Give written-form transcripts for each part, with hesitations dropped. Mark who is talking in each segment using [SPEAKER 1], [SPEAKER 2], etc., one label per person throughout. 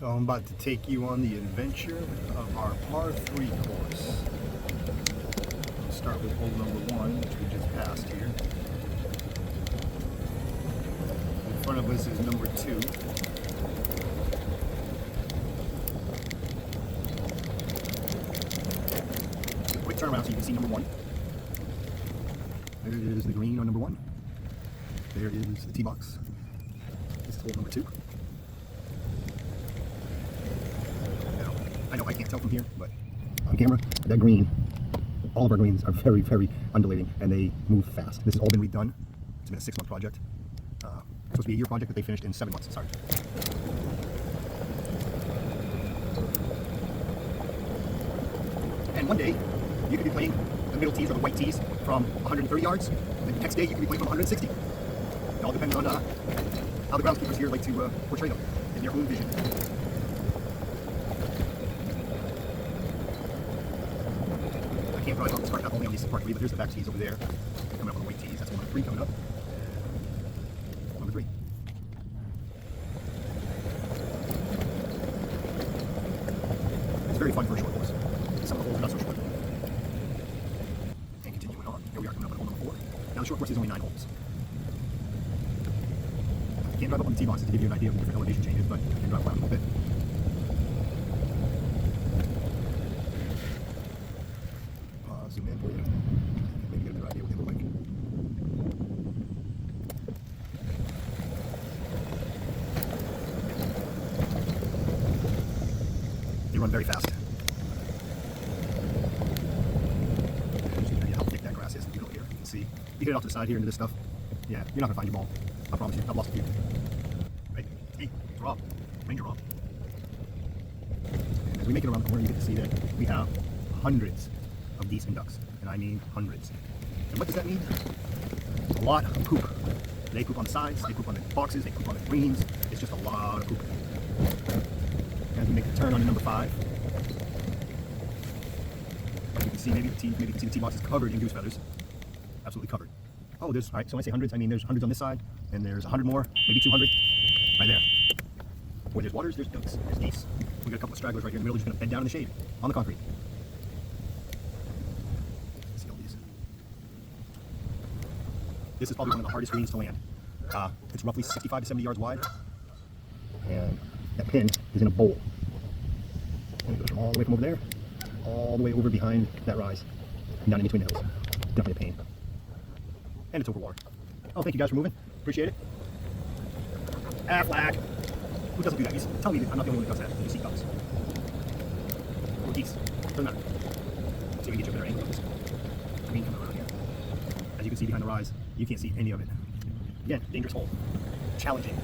[SPEAKER 1] So I'm about to take you on the adventure of our par 3 course. We'll start with hole number 1, which we just passed here. In front of us is number 2. Quick turnaround so you can see number 1. There is the green on number 1. There is the tee box. This is hole number 2. I know I can't tell from here, but on camera, that green, all of our greens are very, very undulating, and they move fast. This has all been redone. It's been a 6-month project. It's supposed to be a year project, but they finished in 7 months. Sorry. And one day, you could be playing the middle tees or the white tees from 130 yards, and the next day you could be playing from 160. It all depends on how the groundskeepers here like to portray them in their own vision. I can't probably start up only on these part 3, but there's the back tees over there. Coming up on the white tees. That's 1 of 3 coming up. Number 3. It's very fun for a short course. Some of the holes are not so short. And continuing on, here we are coming up at hole number 4. Now the short course is only 9 holes. I can't drive up on the tee boxes to give you an idea of the different elevation changes, but I can drive around a little bit. Zoom in for you. Maybe get a better idea what they look like. They run very fast. Just to how thick that grass is. You know, here you can see. You hit it off to the side here into this stuff. Yeah, you're not gonna find your ball. I promise you. I've lost a few. Right? Hey, draw. Ranger draw. And as we make it around the corner, you get to see that we have hundreds of these inducts, and I mean hundreds. And what does that mean? A lot of poop. They poop on the sides, they poop on the boxes, they poop on the greens. It's just a lot of poop. As we make the turn on number 5, you can see maybe you can see the tee box is covered in goose feathers. Absolutely covered. Oh, there's, all right, so when I say hundreds, I mean there's hundreds on this side, and there's 100 more, maybe 200, right there. Where there's waters, there's ducks, there's geese. We got a couple of stragglers right here in the middle, just gonna bed down in the shade, on the concrete. This is probably one of the hardest greens to land. It's roughly 65 to 70 yards wide, and that pin is in a bowl. And it goes from all the way from over there, all the way over behind that rise, down in between the hills. Definitely a pain. And it's over water. Oh, thank you guys for moving. Appreciate it. Flag. Who doesn't do that? You tell me that I'm not the only one that does that. You see ducks. Or geese. Doesn't matter. So we can get you a better angle of this green coming around here. As you can see behind the rise, you can't see any of it. Again, dangerous hole. Challenging.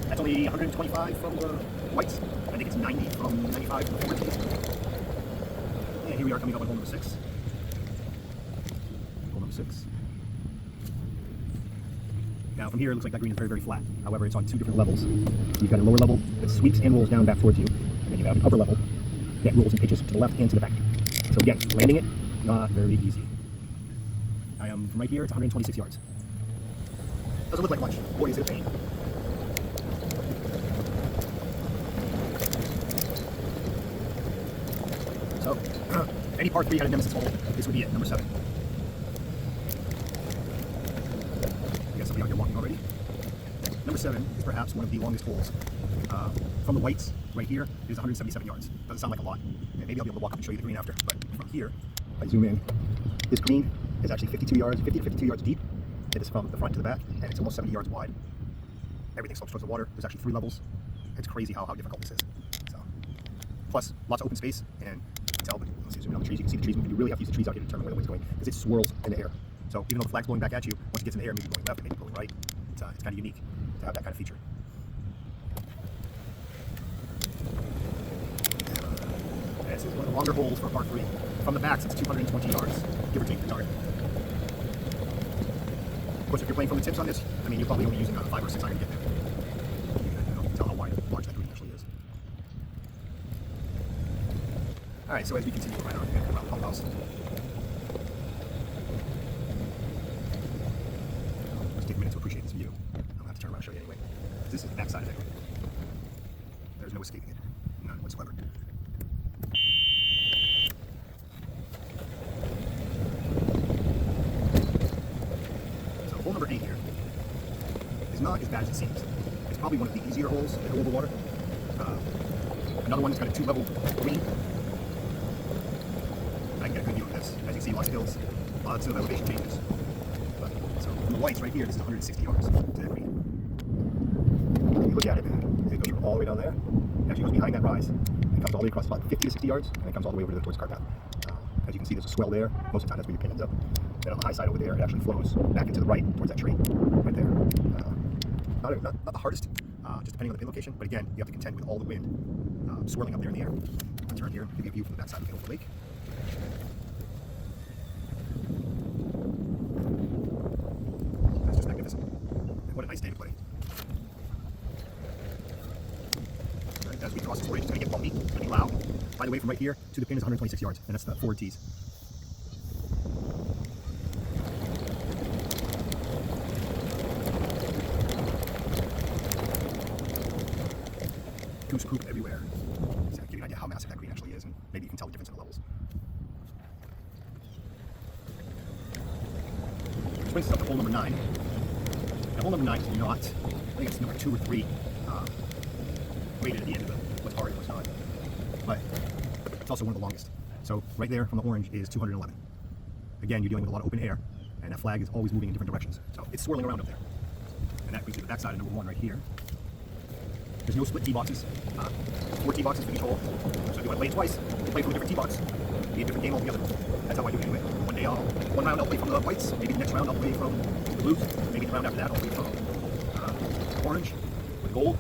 [SPEAKER 1] That's only 125 from the whites. I think it's 90 from 95 from the forward tees. And here we are coming up on hole number 6. Hole number 6. Now from here, it looks like that green is very, very flat. However, it's on 2 different levels. You've got a lower level that sweeps and rolls down back towards you. And then you have an upper level that rolls and pitches to the left and to the back. So again, landing it, not very easy. I am from right here, it's 126 yards. Doesn't look like much. Boy, is it a pain. So, any par 3 had a nemesis hole, this would be it, number 7. You got somebody out here walking already. Number 7 is perhaps one of the longest holes. From the whites, right here, it is 177 yards. Doesn't sound like a lot. And maybe I'll be able to walk up and show you the green after. But from here, if I zoom in, this green is actually 50 to 52 yards deep. It is from the front to the back, and it's almost 70 yards wide. Everything slopes towards the water. There's actually 3 levels. It's crazy how difficult this is. So, plus, lots of open space, and tell, let's see, zoom in on the trees. You can see the trees moving. You really have to use the trees out here to determine where the wind's going, because it swirls in the air. So even though the flag's blowing back at you, once it gets in the air, maybe going left, maybe going right. It's kind of unique to have that kind of feature. This is one of the longer holes for par 3. From the backs, it's 220 yards, give or take the yard. Of course, if you're playing from the tips on this, I mean, you're probably only using a 5 or 6 iron to get there. You can tell how wide, large that green actually is. All right, so as we continue right on, we're going to come out the pump house. Let's take a minute to appreciate this view. I'm going to have to turn around and show you anyway. This is the back side of it. There's no escaping it. whatsoever. So hole number 8 here is not as bad as it seems. It's probably one of the easier holes to go over water. Another one that's got a 2-level green. I can get a good view of this. As you see, lots of hills, lots of elevation changes. So from the whites right here, this is 160 yards to that green. If you look at it, it goes from all the way down there. It actually goes behind that rise. It comes all the way across about 50 to 60 yards, and it comes all the way over towards the cart path. As you can see, there's a swell there. Most of the time, that's where your pin ends up. Then on the high side over there, it actually flows back into the right towards that tree, right there. Not the hardest, just depending on the pin location. But again, you have to contend with all the wind swirling up there in the air. I'll turn here, give you a view from the backside of the lake. That's just magnificent. And what a nice day to play. Right, as we cross this bridge, it's going to get bumpy, it's going to be loud. By the way, from right here to the pin is 126 yards, and that's the forward tees. Goose poop everywhere. So give you an idea how massive that green actually is, and maybe you can tell the difference in the levels. Which brings us up to hole number 9. Now, hole number 9 is not, I think it's number 2 or 3 rated at the end of the what's hard and what's not. But it's also one of the longest. So right there from the orange is 211. Again, you're dealing with a lot of open air, and that flag is always moving in different directions. So it's swirling around up there. And that brings you to the backside of number 1 right here. There's no split tee boxes. 4 tee boxes for each hole. So if you want to play it twice, you play from a different tee box. It'll be a different game altogether. That's how I do it anyway. One round I'll play from the whites, maybe the next round I'll play from the blues, maybe the round after that I'll play from orange with gold,